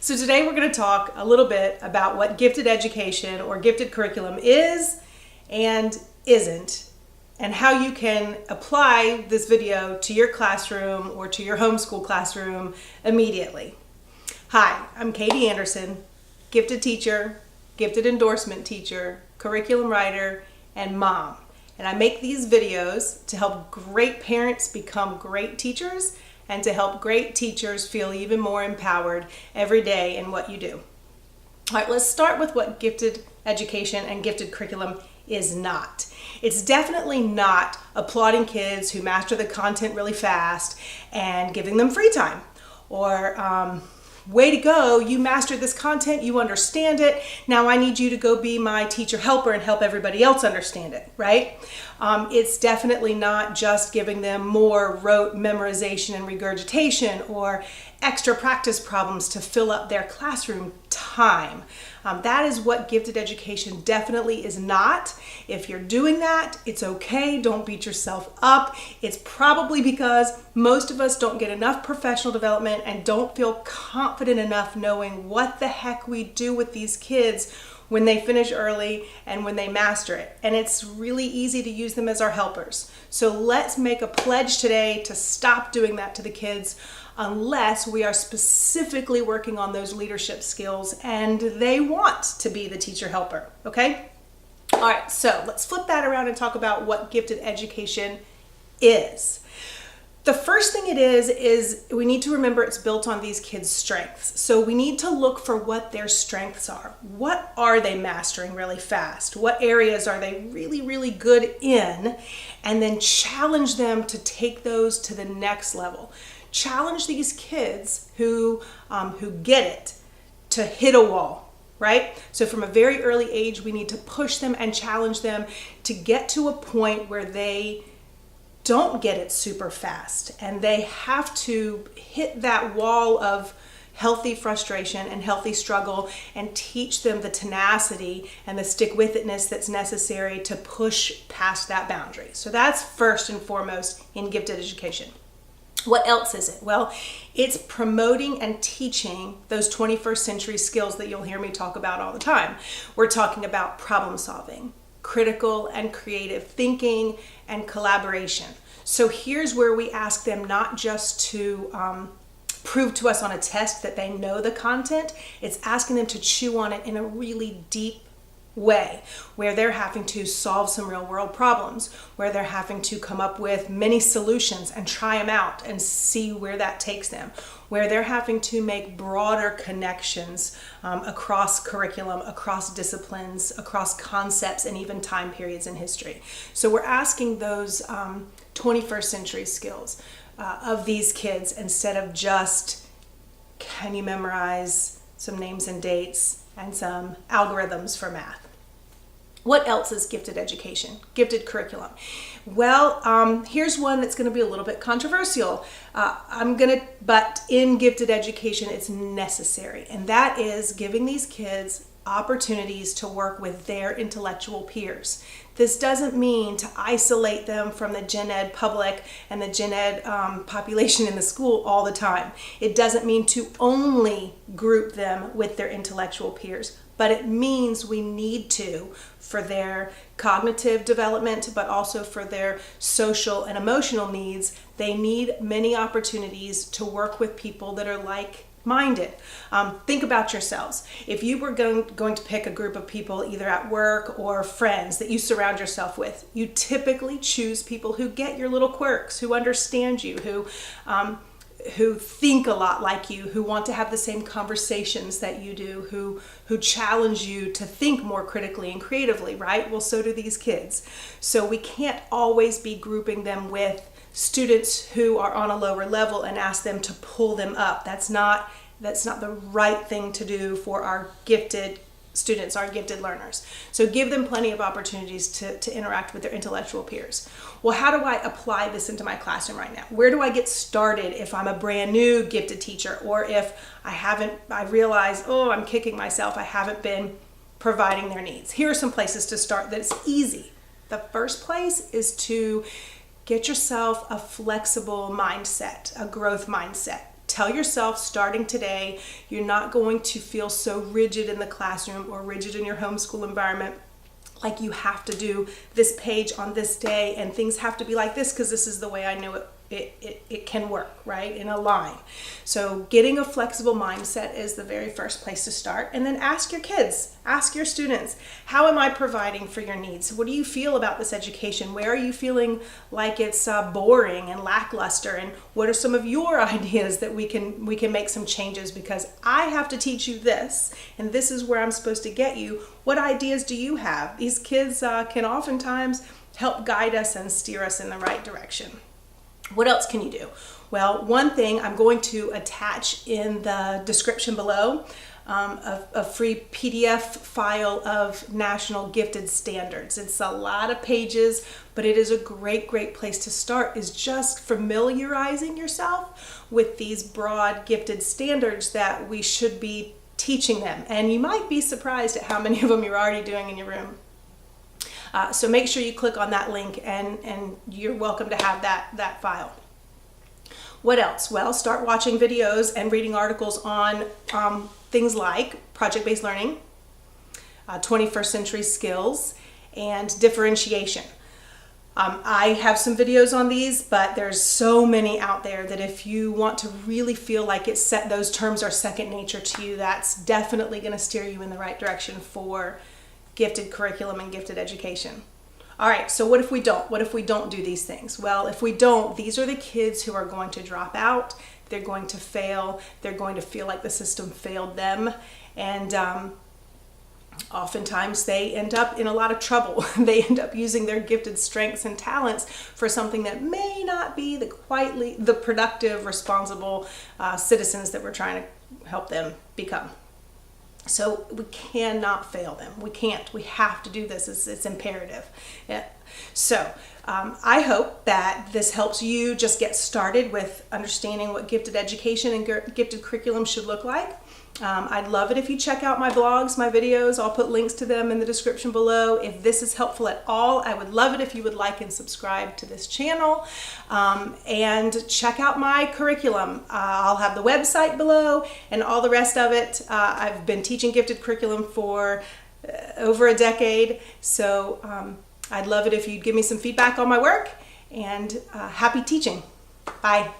So today we're going to talk a little bit about what gifted education or gifted curriculum is and isn't, and how you can apply this video to your classroom or to your homeschool classroom immediately. Hi, I'm Katie Anderson, gifted teacher, gifted endorsement teacher, curriculum writer, and mom. And I make these videos to help great parents become great teachers and to help great teachers feel even more empowered every day in what you do. All right, let's start with what gifted education and gifted curriculum is not. It's definitely not applauding kids who master the content really fast and giving them free time, or way to go, you mastered this content, you understand it, now I need you to go be my teacher helper and help everybody else understand it, right? It's definitely not just giving them more rote memorization and regurgitation or extra practice problems to fill up their classroom time. That is what gifted education definitely is not. If you're doing that, it's okay. Don't beat yourself up. It's probably because most of us don't get enough professional development and don't feel confident enough knowing what the heck we do with these kids when they finish early and when they master it. And it's really easy to use them as our helpers. So let's make a pledge today to stop doing that to the kids unless we are specifically working on those leadership skills and they want to be the teacher helper, okay? All right, so let's flip that around and talk about what gifted education is. The first thing it is we need to remember it's built on these kids' strengths. So we need to look for what their strengths are. What are they mastering really fast? What areas are they really, really good in? And then challenge them to take those to the next level. Challenge these kids who get it to hit a wall, right? So from a very early age, we need to push them and challenge them to get to a point where they don't get it super fast and they have to hit that wall of healthy frustration and healthy struggle and teach them the tenacity and the stick-with-itness that's necessary to push past that boundary. So that's first and foremost in gifted education. What else is it? Well, it's promoting and teaching those 21st century skills that you'll hear me talk about all the time. We're talking about problem solving, critical and creative thinking, and collaboration. So here's where we ask them not just to prove to us on a test that they know the content, it's asking them to chew on it in a really deep way, where they're having to solve some real world problems, where they're having to come up with many solutions and try them out and see where that takes them, where they're having to make broader connections across curriculum, across disciplines, across concepts, and even time periods in history. So we're asking those 21st century skills of these kids instead of just, can you memorize some names and dates and some algorithms for math? What else is gifted education, gifted curriculum? Well, here's one that's going to be a little bit controversial. But in gifted education, it's necessary. And that is giving these kids opportunities to work with their intellectual peers. This doesn't mean to isolate them from the gen ed public and the gen ed population in the school all the time. It doesn't mean to only group them with their intellectual peers, but it means we need to for their cognitive development, but also for their social and emotional needs. They need many opportunities to work with people that are like-minded. Think about yourselves. If you were going to pick a group of people either at work or friends that you surround yourself with, you typically choose people who get your little quirks, who understand you, who think a lot like you, who want to have the same conversations that you do, who challenge you to think more critically and creatively, right? Well, so do these kids. So we can't always be grouping them with students who are on a lower level and ask them to pull them up. That's not the right thing to do for our gifted students, our gifted learners. So give them plenty of opportunities to interact with their intellectual peers. Well, how do I apply this into my classroom right now? Where do I get started if I'm a brand new gifted teacher, or if I realize, oh, I'm kicking myself, I haven't been providing their needs? Here are some places to start that's easy. The first place is to get yourself a flexible mindset, a growth mindset. Tell yourself starting today, you're not going to feel so rigid in the classroom or rigid in your homeschool environment, like you have to do this page on this day and things have to be like this because this is the way I know it can work, right, in a line. So getting a flexible mindset is the very first place to start. And then ask your kids, ask your students, how am I providing for your needs? What do you feel about this education? Where are you feeling like it's boring and lackluster? And what are some of your ideas that we can make some changes, because I have to teach you this and this is where I'm supposed to get you. What ideas do you have? These kids can oftentimes help guide us and steer us in the right direction. What else can you do? Well, one thing I'm going to attach in the description below, a free PDF file of National Gifted Standards. It's a lot of pages, but it is a great place to start, is just familiarizing yourself with these broad gifted standards that we should be teaching them. And you might be surprised at how many of them you're already doing in your room. So make sure you click on that link and you're welcome to have that file. What else? Well, start watching videos and reading articles on things like project-based learning, 21st century skills, and differentiation. I have some videos on these, but there's so many out there that if you want to really feel like those terms are second nature to you, that's definitely going to steer you in the right direction for gifted curriculum and gifted education. All right, so what if we don't? What if we don't do these things? Well, if we don't, these are the kids who are going to drop out. They're going to fail. They're going to feel like the system failed them. And oftentimes they end up in a lot of trouble. They end up using their gifted strengths and talents for something that may not be the productive, responsible citizens that we're trying to help them become. So we cannot fail them. We can't. We have to do this. It's imperative. Yeah. So I hope that this helps you just get started with understanding what gifted education and gifted curriculum should look like. I'd love it if you check out my blogs, my videos. I'll put links to them in the description below. If this is helpful at all, I would love it if you would like and subscribe to this channel. And check out my curriculum. I'll have the website below and all the rest of it. I've been teaching gifted curriculum for over a decade. So I'd love it if you'd give me some feedback on my work, and happy teaching. Bye.